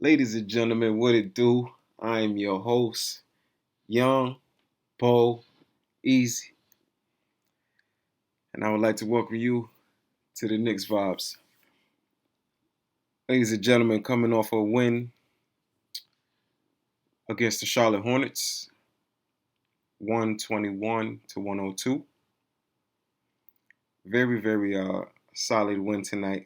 Ladies and gentlemen, what it do? I am your host, Young, Bo, Easy, and I would like to welcome you to the Knicks Vibes. Ladies and gentlemen, coming off a win against the Charlotte Hornets, 121 to 102. Very solid win tonight.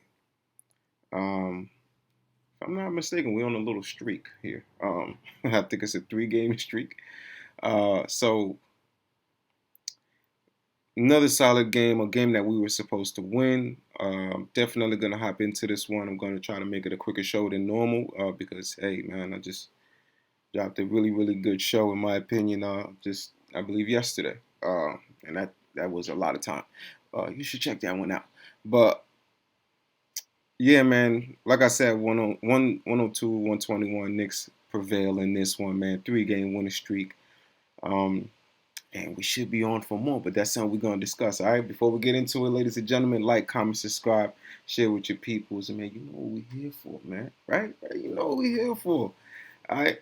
If I'm not mistaken, we're on a little streak here. I think it's a 3-game streak. So another solid game, a game that we were supposed to win. Definitely going to hop into this one. I'm going to try to make it a quicker show than normal because, hey, man, I just dropped a really good show, in my opinion, I believe, yesterday. And that was a lot of time. You should check that one out. But, yeah, man, like I said, 102, 121, Knicks prevail in this one, man. 3-game winning streak. And we should be on for more, but that's something we're going to discuss. All right, before we get into it, ladies and gentlemen, like, comment, subscribe, share with your peoples. And, man, you know what we're here for, man. Right? You know what we're here for. All right,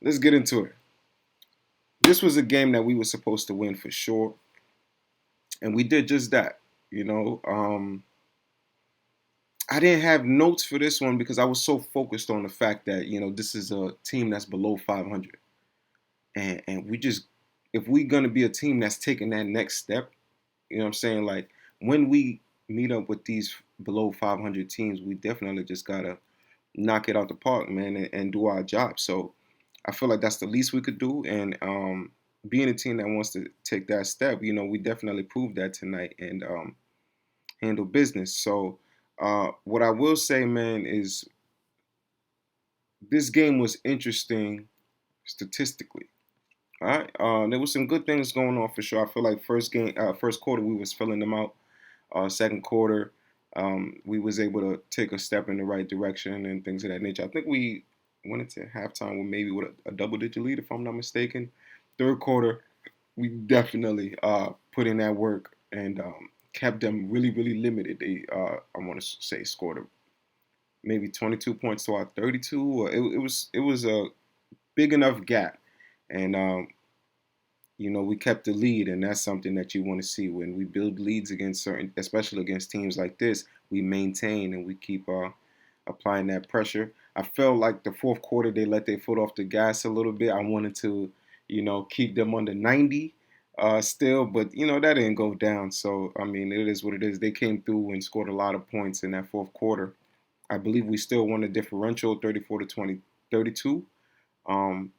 let's get into it. This was a game that we were supposed to win for sure. And we did just that, you know. I didn't have notes for this one because I was so focused on the fact that, you know, this is a team that's below 500. And we just, if we're going to be a team that's taking that next step, you know what I'm saying? Like, when we meet up with these below 500 teams, we definitely just got to knock it out the park, man, and do our job. So I feel like that's the least we could do. And being a team that wants to take that step, you know, we definitely proved that tonight and handle business. So what I will say, man, is this game was interesting statistically. All right, there was some good things going on for sure. I feel like first quarter we was filling them out. Second quarter, we was able to take a step in the right direction and things of that nature. I think we went into halftime with maybe with a double-digit lead, if I'm not mistaken. Third quarter, we definitely put in that work and kept them really limited. They, I want to say, scored maybe 22 points to our 32. Or it was a big enough gap, and you know, we kept the lead, and that's something that you want to see when we build leads against certain, especially against teams like this. We maintain and we keep applying that pressure. I felt like the fourth quarter they let their foot off the gas a little bit. I wanted to, you know, keep them under 90 still, but you know that didn't go down. So I mean, it is what it is. They came through and scored a lot of points in that fourth quarter. I believe we still won the differential, 34 to 32. Um,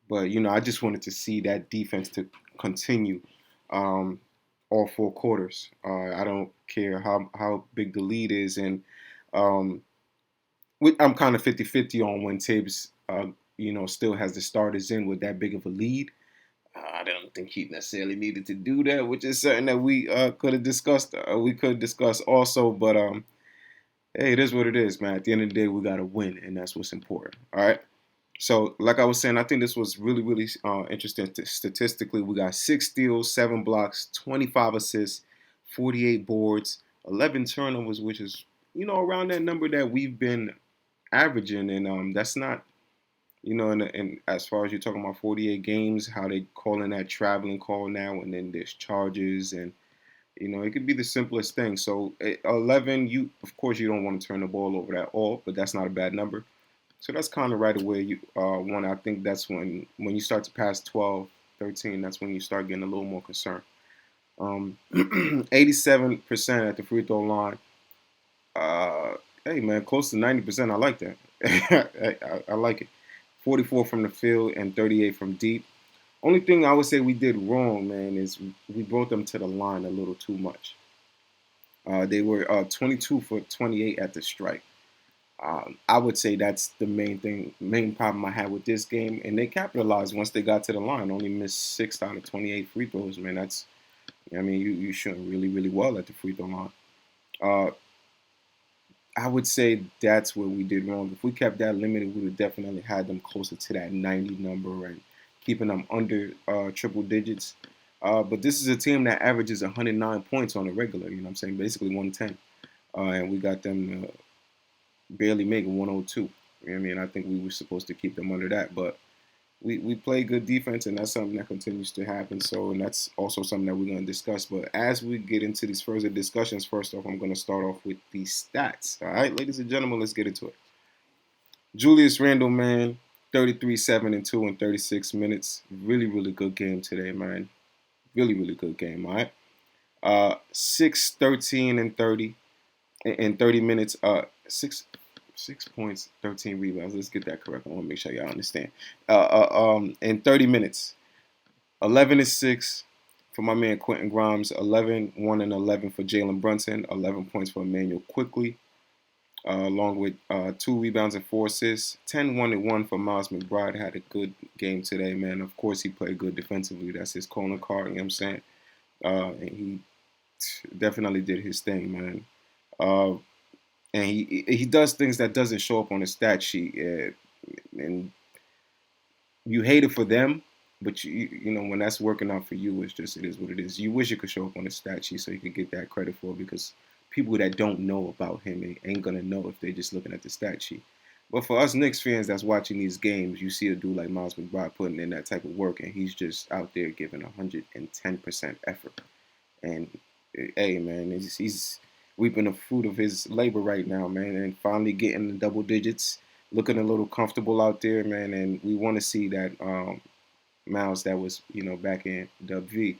but you know, I just wanted to see that defense to continue all four quarters. I don't care how big the lead is, and um, I'm kind of 50-50 on when Tibbs, you know, still has the starters in with that big of a lead. I don't think he necessarily needed to do that, which is something that we could have discussed. We could discuss also, but hey, it is what it is, man. At the end of the day, we got to win, and that's what's important. All right. So, like I was saying, I think this was really interesting. Statistically, we got 6 steals, 7 blocks, 25 assists, 48 boards, 11 turnovers, which is, you know, around that number that we've been averaging. And that's not, you know, and as far as you're talking about 48 games, how they calling that traveling call now, and then there's charges, and you know, it could be the simplest thing. So 11, you of course you don't want to turn the ball over at all, but that's not a bad number. So that's kind of right away you one. I think that's when you start to pass 12, 13, that's when you start getting a little more concerned. 87% at the free throw line. Hey man, close to 90%. I like that. I like it. 44 from the field and 38 from deep. Only thing I would say we did wrong, man, is we brought them to the line a little too much. They were 22 for 28 at the strike. I would say that's the main problem I had with this game, and they capitalized once they got to the line. Only missed 6 out of 28 free throws, man. I mean, you shooting really well at the free throw line. Uh, I would say that's where we did wrong. If we kept that limited, we would have definitely had them closer to that 90 number and keeping them under triple digits. But this is a team that averages 109 points on a regular, you know what I'm saying? Basically 110. And we got them barely making 102. I mean, I think we were supposed to keep them under that, but we play good defense, and that's something that continues to happen. So, and that's also something that we're going to discuss. But as we get into these further discussions, first off, I'm going to start off with the stats. All right, ladies and gentlemen, let's get into it. Julius Randle, man, 33, 7, and 2 in 36 minutes. Really, really good game today, man. Really, really good game, all right? 6, 13, and 30 in 30 minutes. 6 points, 13 rebounds. Let's get that correct. I want to make sure y'all understand. In 30 minutes, 11 and 6 for my man Quentin Grimes, 11, 1 and 11 for Jalen Brunson, 11 points for Emmanuel Quickly, along with 2 rebounds and 4 assists. 10, 1 and 1 for Miles McBride. Had a good game today, man. Of course, he played good defensively. That's his calling card, you know what I'm saying? And he definitely did his thing, man. And he does things that doesn't show up on the stat sheet, and you hate it for them, but you know when that's working out for you, it is what it is. You wish it could show up on the stat sheet so you could get that credit for it, because people that don't know about him ain't gonna know if they're just looking at the stat sheet. But for us Knicks fans that's watching these games, you see a dude like Miles McBride putting in that type of work, and he's just out there giving 110% effort. And hey, man, he's reaping the fruit of his labor right now, man, and finally getting the double digits, looking a little comfortable out there, man. And we want to see that Miles that was, back in WV,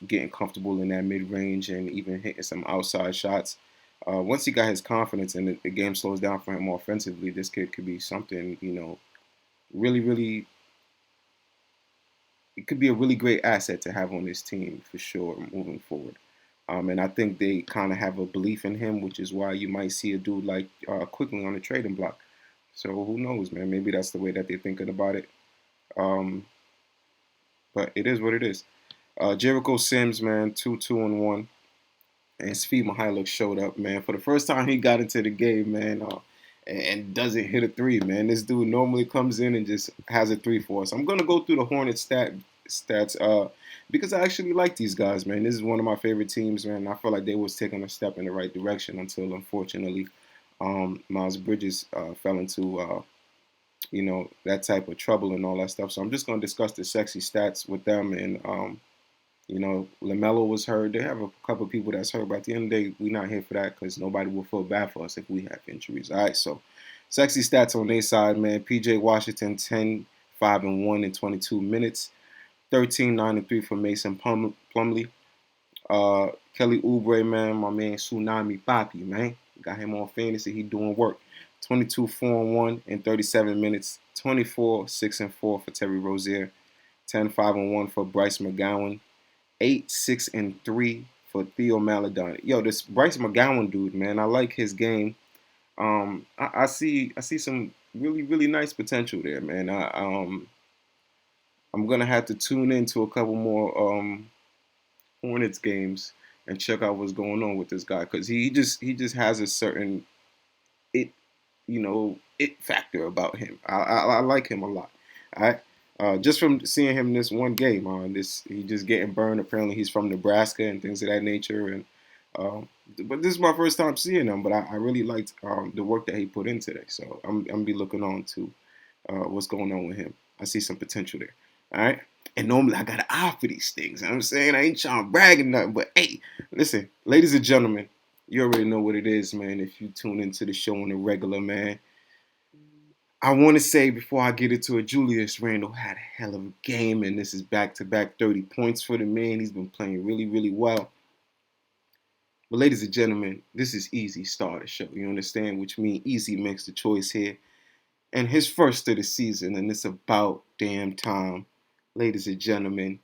getting comfortable in that mid range and even hitting some outside shots. Once he got his confidence and the game slows down for him offensively, this kid could be something, really, really. It could be a really great asset to have on this team for sure moving forward. And I think they kind of have a belief in him, which is why you might see a dude like Quickly on the trading block. So who knows, man? Maybe that's the way that they're thinking about it. Um, but it is what it is. Jericho Sims, man, 2-2-1. And Svi Mykhailiuk showed up, man. For the first time he got into the game, man, and doesn't hit a three, man. This dude normally comes in and just has a three for us. I'm going to go through the Hornets stats because I actually like these guys, man. This is one of my favorite teams, man. I feel like they was taking a step in the right direction until, unfortunately, Miles Bridges fell into, that type of trouble and all that stuff. So I'm just going to discuss the sexy stats with them. And, LaMelo was hurt. They have a couple of people that's hurt. But at the end of the day, we're not here for that because nobody will feel bad for us if we have injuries. All right, so sexy stats on their side, man. P.J. Washington, 10, 5, and 1 in 22 minutes. 13, 9, and 3 for Mason Plumlee. Kelly Oubre, man, my man Tsunami Papi, man. Got him on fantasy. He doing work. 22, 4, and 1 in 37 minutes. 24, 6, and 4 for Terry Rozier. 10, 5, and 1 for Bryce McGowan. 8, 6, and 3 for Theo Maledon. Yo, this Bryce McGowan dude, man, I like his game. I see some really, really nice potential there, man. I'm gonna have to tune into a couple more Hornets games and check out what's going on with this guy, because he just has a certain it factor about him. I like him a lot. All right. Just from seeing him this one game, he just getting burned. Apparently, he's from Nebraska and things of that nature. And but this is my first time seeing him. But I really liked the work that he put in today. So I'm gonna be looking on to what's going on with him. I see some potential there. All right. And normally I got an eye for these things. I'm saying I ain't trying to brag or nothing. But hey, listen, ladies and gentlemen, you already know what it is, man. If you tune into the show on the regular, man. I want to say before I get into it, Julius Randle had a hell of a game, and this is back-to-back 30 points for the man. He's been playing really, really well. But ladies and gentlemen, this is Easy Starter Show. You understand? Which means Easy makes the choice here. And his first of the season, and it's about damn time. Ladies and gentlemen,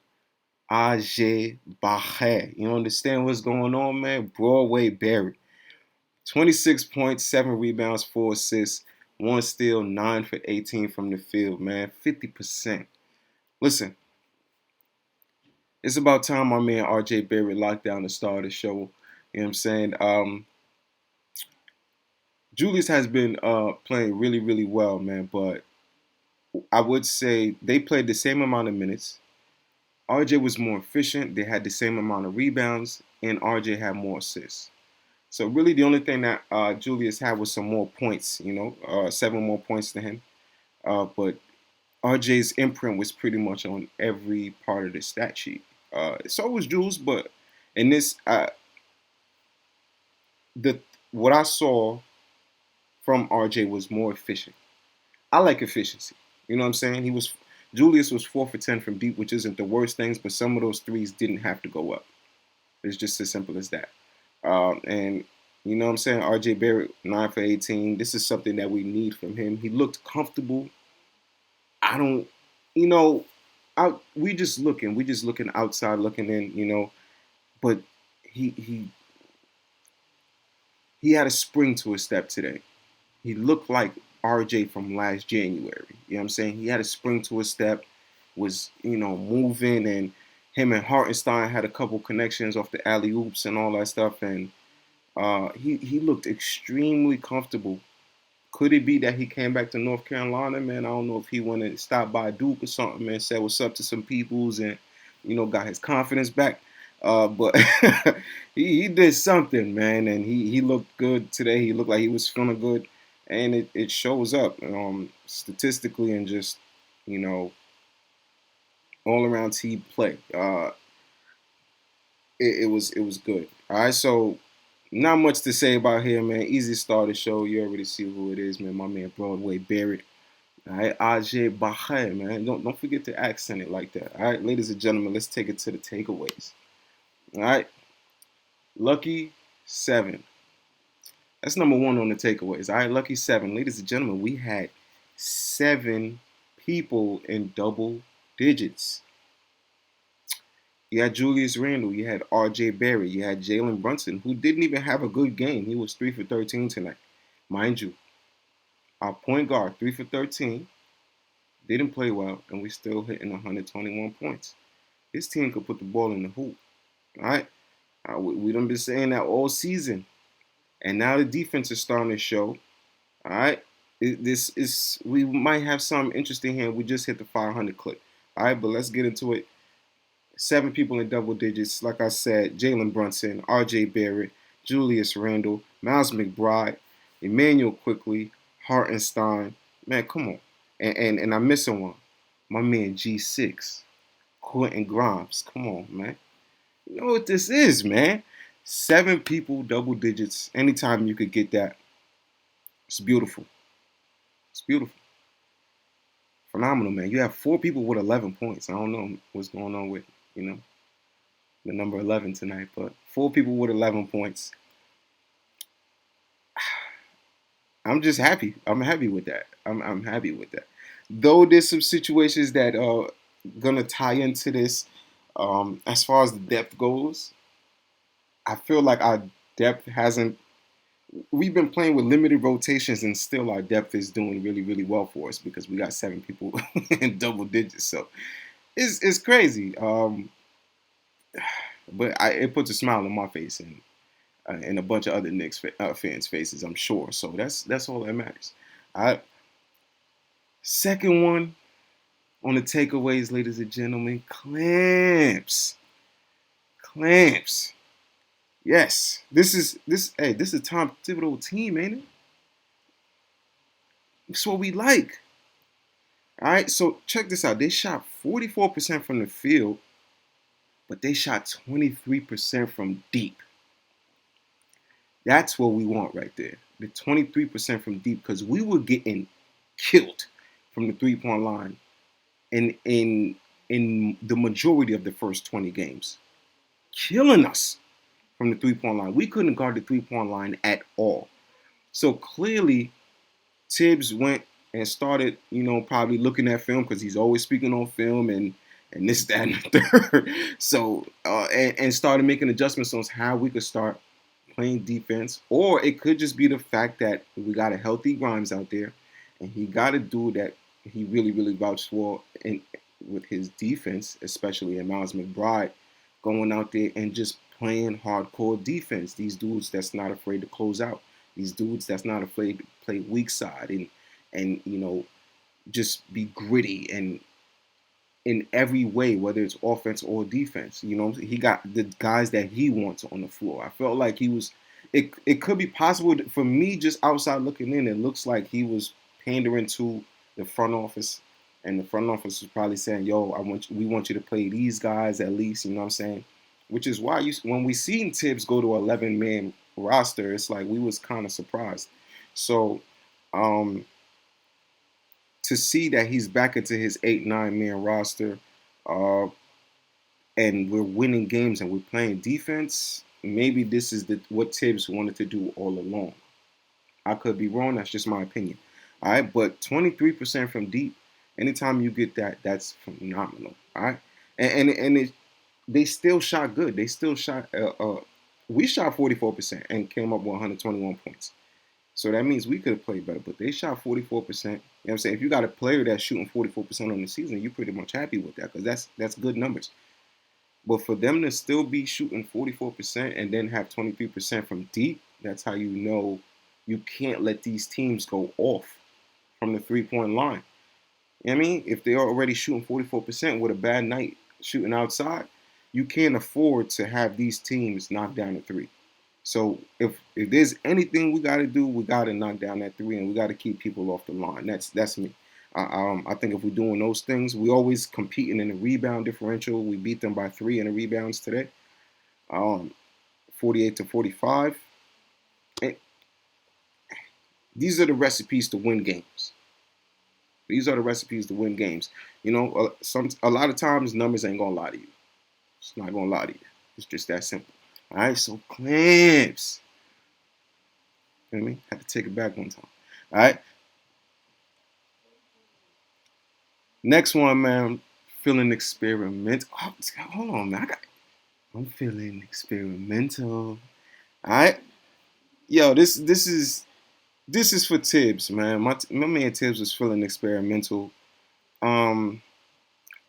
Ajay Bahe. You understand what's going on, man? Broadway Barry. 26 points, 7 rebounds, 4 assists. 1 steal, 9 for 18 from the field, man. 50%. Listen, it's about time my man RJ Barrett locked down the star of the show. You know what I'm saying? Julius has been playing really, really well, man. But I would say they played the same amount of minutes. RJ was more efficient. They had the same amount of rebounds, and RJ had more assists. So really, the only thing that Julius had was some more points. 7 more points to him. But RJ's imprint was pretty much on every part of the stat sheet. So was Jules, but in this, the what I saw from RJ was more efficient. I like efficiency. You know what I'm saying? Julius was 4 for 10 from deep, which isn't the worst things, but some of those threes didn't have to go up. It's just as simple as that. And you know what I'm saying? RJ Barrett 9 for 18. This is something that we need from him. He looked comfortable. I don't, you know, we just looking outside, looking in, but he he he had a spring to his step today. He looked like RJ from last January. You know what I'm saying? He had a spring to his step, was, moving, and him and Hartenstein had a couple connections off the alley oops and all that stuff, and he looked extremely comfortable. Could it be that he came back to North Carolina, man? I don't know if he went and stopped by Duke or something, man, said what's up to some peoples and, got his confidence back. But he did something, man, and he looked good today. He looked like he was feeling good, and it shows up statistically and just, you know, all around team play. It was good. All right, so not much to say about him, man. Easy start to show. You already see who it is, man. My man Broadway Barrett. All right, Ajay Bahai, man. Don't forget to accent it like that. All right, ladies and gentlemen, let's take it to the takeaways. All right, Lucky 7. That's number one on the takeaways. All right, Lucky 7. Ladies and gentlemen, we had 7 people in double digits. You had Julius Randle, you had R.J. Barrett, you had Jalen Brunson, who didn't even have a good game. He was 3 for 13 tonight. Mind you, our point guard, 3 for 13, didn't play well, and we still hitting 121 points. This team could put the ball in the hoop. All right? We done been saying that all season. And now the defense is starting to show. All right? We might have something interesting here. We just hit the 500 clip. All right, but let's get into it. 7 people in double digits. Like I said, Jalen Brunson, R.J. Barrett, Julius Randle, Miles McBride, Emmanuel Quickly, Hartenstein. Man, come on. And I'm missing one. My man G6, Quentin Grimes. Come on, man. You know what this is, man. 7 people, double digits. Anytime you could get that, it's beautiful. It's beautiful. Phenomenal, man. You have 4 people with 11 points. I don't know what's going on with, the number 11 tonight, but 4 people with 11 points. I'm just happy. I'm happy with that. I'm happy with that. Though there's some situations that are gonna tie into this. As far as the depth goes, I feel like our depth hasn't. We've been playing with limited rotations, and still our depth is doing really, really well for us because we got 7 people in double digits. So it's crazy. But it puts a smile on my face and a bunch of other Knicks fans' faces, I'm sure. So that's all that matters. All right. Second one on the takeaways, ladies and gentlemen, clamps. Clamps. Yes, this is a Tom Thibodeau team, ain't it? It's what we like. All right, so check this out. They shot 44% from the field, but they shot 23% from deep. That's what we want right there. The 23% from deep, because we were getting killed from the three-point line in the majority of the first 20 games. Killing us from the three-point line. We couldn't guard the three-point line at all. So clearly, Tibbs went and started, probably looking at film because he's always speaking on film and this, that, and the third. So, and started making adjustments on how we could start playing defense. Or it could just be the fact that we got a healthy Grimes out there and he got a dude that he really, really vouched for with his defense, especially in Miles McBride, going out there and just playing hardcore defense. These dudes that's not afraid to close out. These dudes that's not afraid to play weak side and just be gritty and in every way, whether it's offense or defense. He got the guys that he wants on the floor. I felt like he was it could be possible for me just outside looking in. It looks like he was pandering to the front office, and the front office was probably saying, "Yo, we want you to play these guys at least." You know what I'm saying? Which is why when we seen Tibbs go to 11-man roster, it's like we was kind of surprised. So um, to see that he's back into his 8-9 man roster, uh, and we're winning games and we're playing defense, maybe this is what Tibbs wanted to do all along. I could be wrong. That's just my opinion. All right, but 23% from deep. Anytime you get that, that's phenomenal. All right, they still shot good. They still shot. We shot 44% and came up with 121 points. So that means we could have played better. But they shot 44%. You know what I'm saying? If you got a player that's shooting 44% on the season, you're pretty much happy with that because that's good numbers. But for them to still be shooting 44% and then have 23% from deep, that's how you know you can't let these teams go off from the 3-point line. You know what I mean? If they're already shooting 44% with a bad night shooting outside, you can't afford to have these teams knock down a three. So if there's anything we got to do, we got to knock down that three, and we got to keep people off the line. That's me. I think if we're doing those things, we always competing in the rebound differential. We beat them by 3 in the rebounds today, 48-45. And these are the recipes to win games. These are the recipes to win games. You know, a lot of times numbers ain't gonna lie to you. It's not gonna lie to you. It's just that simple. All right, so clamps. You know what I mean? Had to take it back one time. All right. Next one, man. Feeling experimental. Oh, hold on, man. I'm feeling experimental. All right. Yo, this is for Tibbs, man. My man Tibbs was feeling experimental. Um,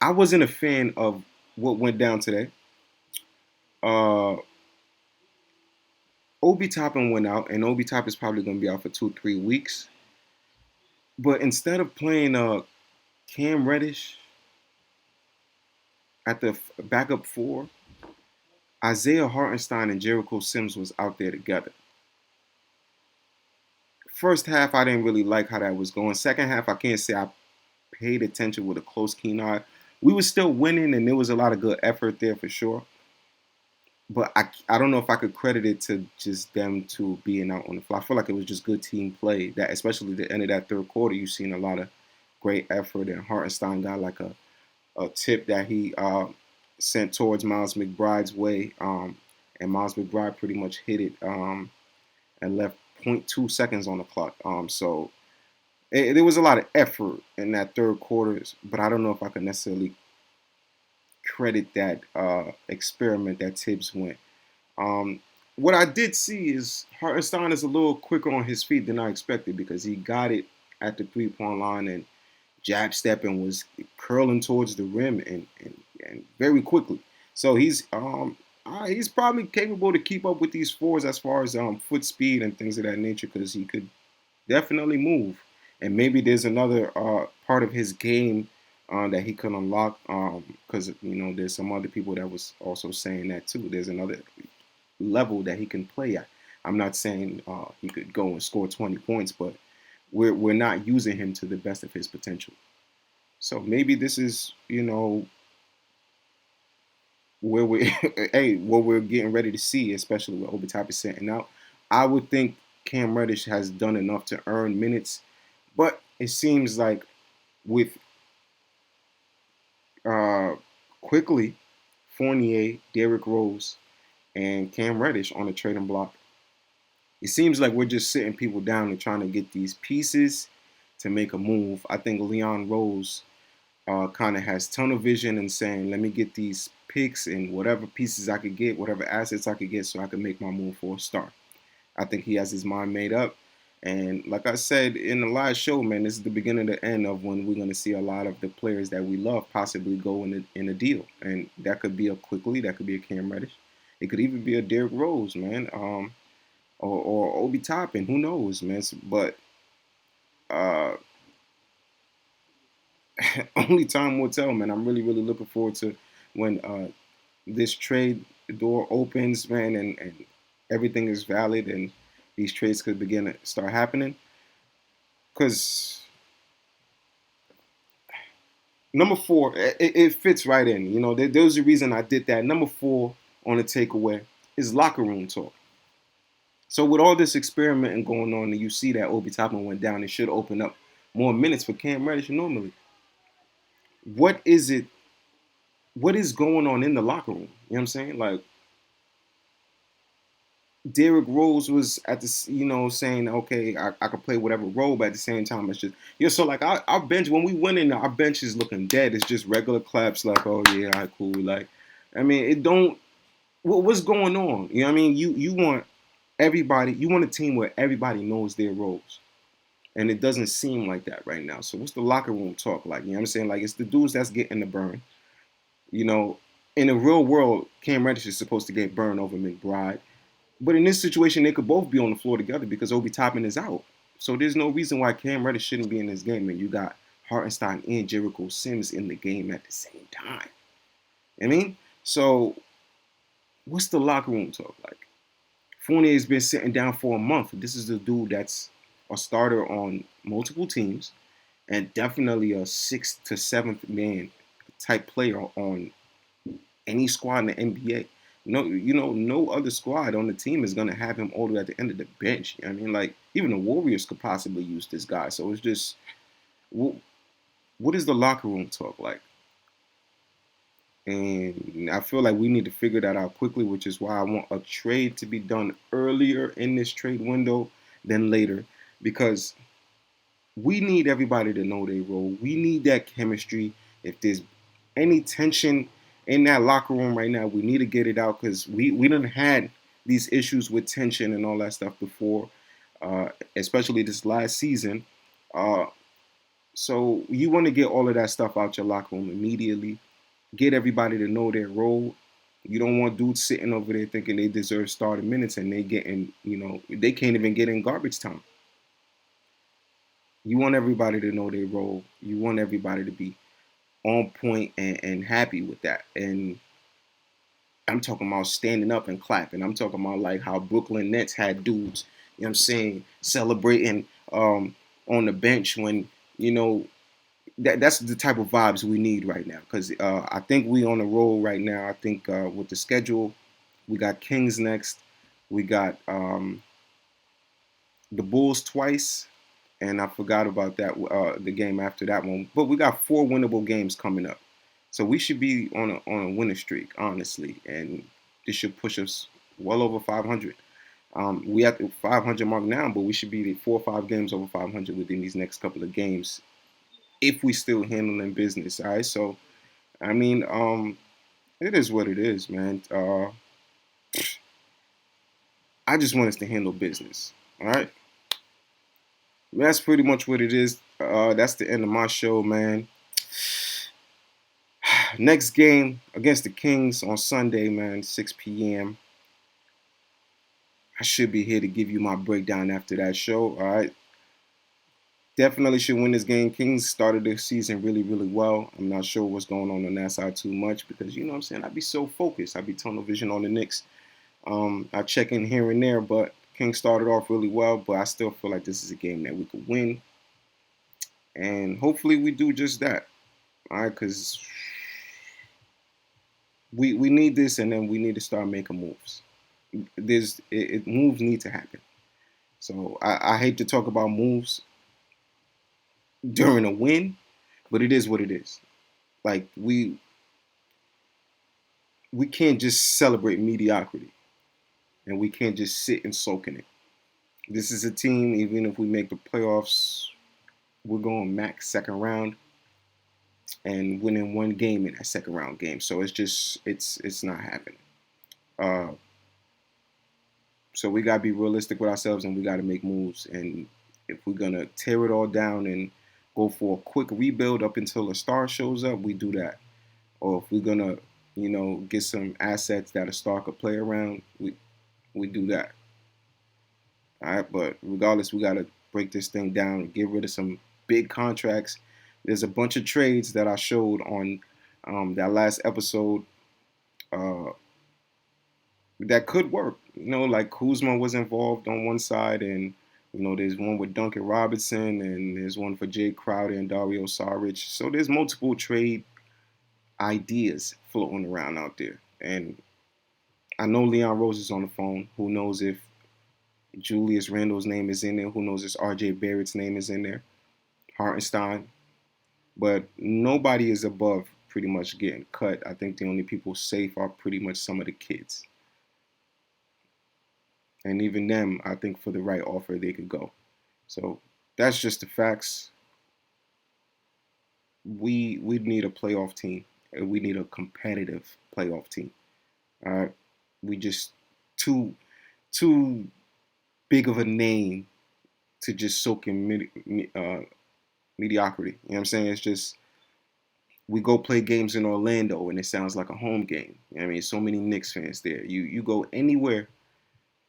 I wasn't a fan of what went down today. Uh, Obi Toppin went out, and Obi Top is probably going to be out for 2-3 weeks. But instead of playing Cam Reddish at the backup four, Isaiah Hartenstein and Jericho Sims was out there together. First half, I didn't really like how that was going. Second half, I can't say I paid attention with a close, keen eye. We were still winning, and there was a lot of good effort there for sure. But I don't know if I could credit it to just them to being out on the fly. I feel like it was just good team play. That especially the end of that third quarter, you've seen a lot of great effort. And Hartenstein got like a tip that he sent towards Miles McBride's way, and Miles McBride pretty much hit it and left zero point 0.2 seconds on the clock. So there was a lot of effort in that third quarter, but I don't know if I could necessarily credit that experiment that Tibbs went. What I did see is Hartenstein is a little quicker on his feet than I expected because he got it at the 3-point line and jab stepping was curling towards the rim and very quickly. So he's probably capable to keep up with these fours as far as foot speed and things of that nature because he could definitely move. And maybe there's another part of his game that he could unlock because there's some other people that was also saying that too. There's another level that he can play at. I'm not saying he could go and score 20 points, but we're not using him to the best of his potential. So maybe this is where we what we're getting ready to see, especially with Obi Toppin sitting out. I would think Cam Reddish has done enough to earn minutes, but it seems like with quickly Fournier, Derrick Rose, and Cam Reddish on the trading block, it seems like we're just sitting people down and trying to get these pieces to make a move. I think Leon Rose kind of has tunnel vision and saying, let me get these picks and whatever pieces I could get, whatever assets I could get so I can make my move for a star. I think he has his mind made up. And like I said in the live show, man, this is the beginning of the end of when we're going to see a lot of the players that we love possibly go in a deal. And that could be a Quickly, that could be a Cam Reddish. It could even be a Derrick Rose, man, or Obi Toppin. Who knows, man? But only time will tell, man. I'm really, really looking forward to when this trade door opens, man, and everything is valid and these trades could begin to start happening. Because number four, it fits right in. There's a reason I did that. Number four on the takeaway is locker room talk. So with all this experimenting going on, and you see that Obi Toppin went down, it should open up more minutes for Cam Reddish normally. What is it? What is going on in the locker room? You know what I'm saying? Like Derrick Rose was at the, saying, okay, I could play whatever role, but at the same time, it's just, so like our bench, when we went in, our bench is looking dead. It's just regular claps, like, oh yeah, all right, cool. Like, I mean, it don't, what's going on? You know what I mean? You want everybody, you want a team where everybody knows their roles. And it doesn't seem like that right now. So what's the locker room talk like? You know what I'm saying? Like, it's the dudes that's getting the burn. You know, in the real world, Cam Reddish is supposed to get burned over McBride. But in this situation, they could both be on the floor together because Obi Toppin is out. So there's no reason why Cam Reddish shouldn't be in this game. And you got Hartenstein and Jericho Sims in the game at the same time. I mean, so what's the locker room talk like? Fournier's been sitting down for a month. This is the dude that's a starter on multiple teams and definitely a sixth to seventh man type player on any squad in the NBA. No other squad on the team is gonna have him all the way at the end of the bench. I mean, like even the Warriors could possibly use this guy. So it's just, what is the locker room talk like? And I feel like we need to figure that out quickly, which is why I want a trade to be done earlier in this trade window than later, because we need everybody to know their role. We need that chemistry. If there's any tension in that locker room right now, we need to get it out because we done had these issues with tension and all that stuff before, especially this last season. Uh, so you want to get all of that stuff out your locker room immediately. Get everybody to know their role. You don't want dudes sitting over there thinking they deserve starting minutes and they getting, they can't even get in garbage time. You want everybody to know their role. You want everybody to be on point and happy with that. And I'm talking about standing up and clapping. I'm talking about like how Brooklyn Nets had dudes, what I'm saying, celebrating on the bench when, that's the type of vibes we need right now. Because I think we on the roll right now. I think with the schedule, we got Kings next. We got the Bulls twice. And I forgot about that the game after that one. But we got 4 winnable games coming up, so we should be on a winning streak, honestly, and this should push us well over 500. We at the 500 mark now, but we should be 4 or 5 games over 500 within these next couple of games if we still handling business. All right, so I mean, it is what it is, man. I just want us to handle business. All right. That's pretty much what it is. That's the end of my show, man. Next game against the Kings on Sunday, man, 6 p.m. I should be here to give you my breakdown after that show. All right. Definitely should win this game. Kings started the season really, really well. I'm not sure what's going on that side too much because, you know what I'm saying, I'd be so focused. I'd be tunnel vision on the Knicks. I check in here and there, but Kings started off really well. But I still feel like this is a game that we could win. And hopefully we do just that. All right, because we need this, and then we need to start making moves. Moves need to happen. So I hate to talk about moves during a win, but it is what it is. Like we can't just celebrate mediocrity, and we can't just sit and soak in it. This is a team. Even if we make the playoffs, we're going max second round and winning one game in that second round game. So it's not happening. Uh, so we gotta be realistic with ourselves, and we gotta make moves. And if we're gonna tear it all down and go for a quick rebuild up until a star shows up, we do that. Or if we're gonna, get some assets that a star could play around, we do that. All right, but regardless, we gotta break this thing down, get rid of some big contracts. There's a bunch of trades that I showed on that last episode. Uh, that could work. Like Kuzma was involved on one side, and there's one with Duncan Robinson, and there's one for Jay Crowder and Dario Saric. So there's multiple trade ideas floating around out there. And I know Leon Rose is on the phone. Who knows if Julius Randle's name is in there? Who knows if RJ Barrett's name is in there? Hartenstein. But nobody is above pretty much getting cut. I think the only people safe are pretty much some of the kids. And even them, I think for the right offer, they could go. So that's just the facts. We need a playoff team. We need a competitive playoff team. All right, we just too big of a name to just soak in mediocrity. You know what I'm saying? It's just we go play games in Orlando and it sounds like a home game. I mean, so many Knicks fans there. You go anywhere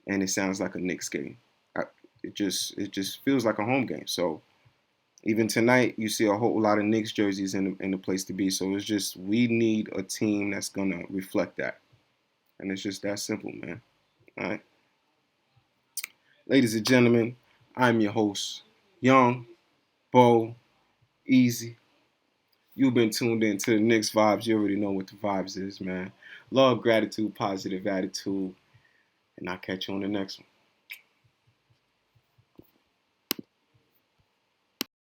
and it sounds like a Knicks game. It just feels like a home game. So even tonight, you see a whole lot of Knicks jerseys in the place to be. So it's just we need a team that's gonna reflect that, and it's just that simple, man. All right, ladies and gentlemen, I'm your host, Young, Bo, Easy. You've been tuned in to the Knicks vibes. You already know what the vibes is, man. Love, gratitude, positive attitude, and I'll catch you on the next one.